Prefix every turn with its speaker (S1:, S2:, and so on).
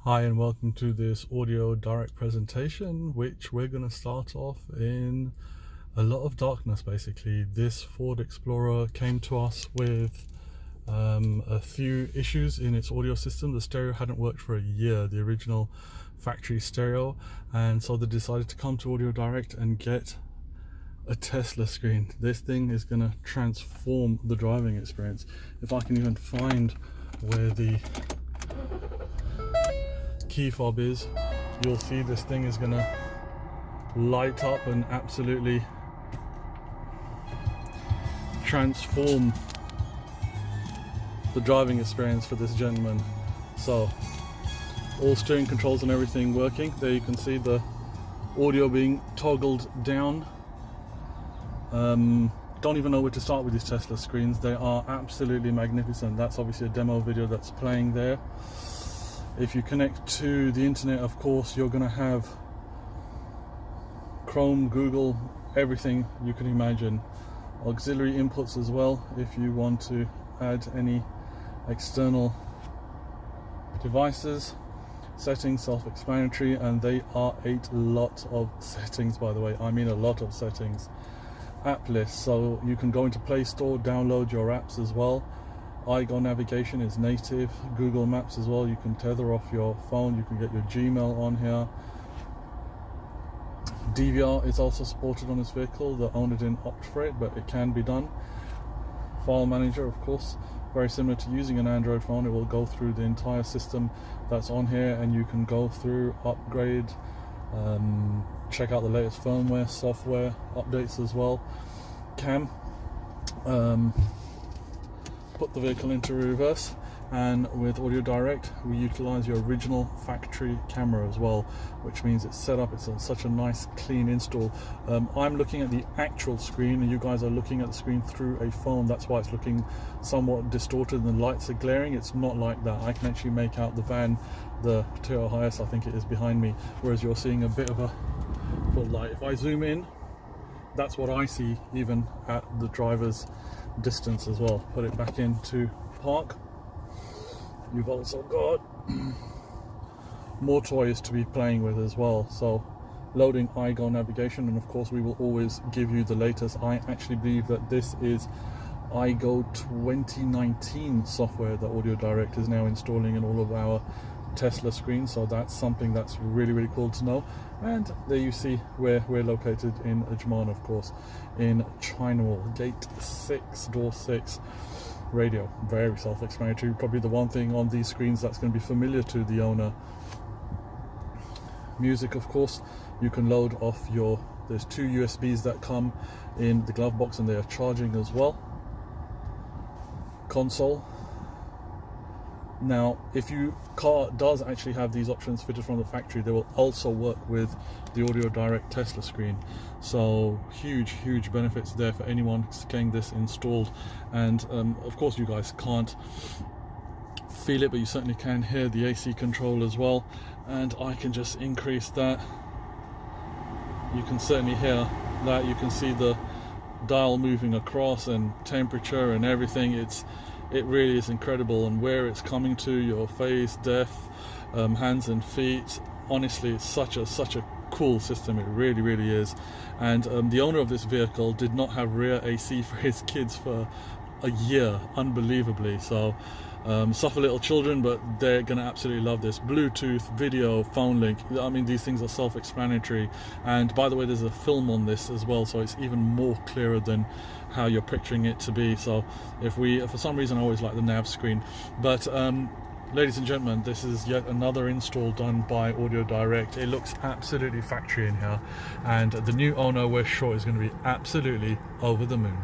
S1: Hi and welcome to this audio direct presentation, which we're going to start off in a lot of darkness. Basically, this Ford Explorer came to us with a few issues in its audio system. The stereo hadn't worked for a year, the original factory stereo, and so they decided to come to Audio Direct and get a Tesla screen. This thing is going to transform the driving experience. If I can even find where the key fob is, you'll see this thing is gonna light up and absolutely transform the driving experience for this gentleman. So all steering controls and everything working. There you can see the audio being toggled down. Don't even know where to start with these Tesla screens. They are absolutely magnificent. That's obviously a demo video that's playing there. If you connect to the internet, of course, you're going to have Chrome, Google, everything you can imagine. Auxiliary inputs as well, if you want to add any external devices. Settings, self-explanatory, and they are a lot of settings, by the way. I mean a lot of settings. App list, so you can go into Play Store, download your apps as well. iGo navigation is native. Google Maps as well. You can tether off your phone. You can get your Gmail on here. DVR is also supported on this vehicle. The owner didn't opt for it, but it can be done. File manager, of course, very similar to using an Android phone. It will go through the entire system that's on here, and you can go through, upgrade, check out the latest firmware, software updates as well. Cam. Put the vehicle into reverse, and with Audio Direct we utilize your original factory camera as well, which means it's set up, it's such a nice clean install. I'm looking at the actual screen and you guys are looking at the screen through a phone. That's why it's looking somewhat distorted and the lights are glaring. It's not like that. I can actually make out the van, the Toyota Hiace I think it is behind me, whereas you're seeing a bit of a full light. If I zoom in, that's what I see even at the driver's distance as well. Put it back into park. You've also got more toys to be playing with as well. So loading iGo navigation, and of course we will always give you the latest. I actually believe that this is iGo 2019 software that Audio Direct is now installing in all of our Tesla screens, so that's something that's really cool to know. And there you see where we're located in Ajman, of course, in China Wall, gate 6, door 6. Radio, very self-explanatory. Probably the one thing on these screens that's going to be familiar to the owner. Music, of course, you can load off your, there's 2 USBs that come in the glove box and they are charging as well. Console. Now, if your car does actually have these options fitted from the factory, they will also work with the Audio Direct Tesla screen. So huge benefits there for anyone getting this installed. And of course you guys can't feel it, but you certainly can hear the AC control as well. And I can just increase that. You can certainly hear that. You can see the dial moving across and temperature and everything. It really is incredible, and where it's coming to your face, depth, hands and feet. Honestly, it's such a cool system. It really is. And the owner of this vehicle did not have rear AC for his kids for a year, unbelievably. So suffer little children, but they're gonna absolutely love this. Bluetooth, video, phone link. I mean, these things are self-explanatory. And by the way, there's a film on this as well, so it's even more clearer than how you're picturing it to be. So if for some reason I always like the nav screen, but ladies and gentlemen, this is yet another install done by Audio Direct. It looks absolutely factory in here, and the new owner, we're sure, is going to be absolutely over the moon.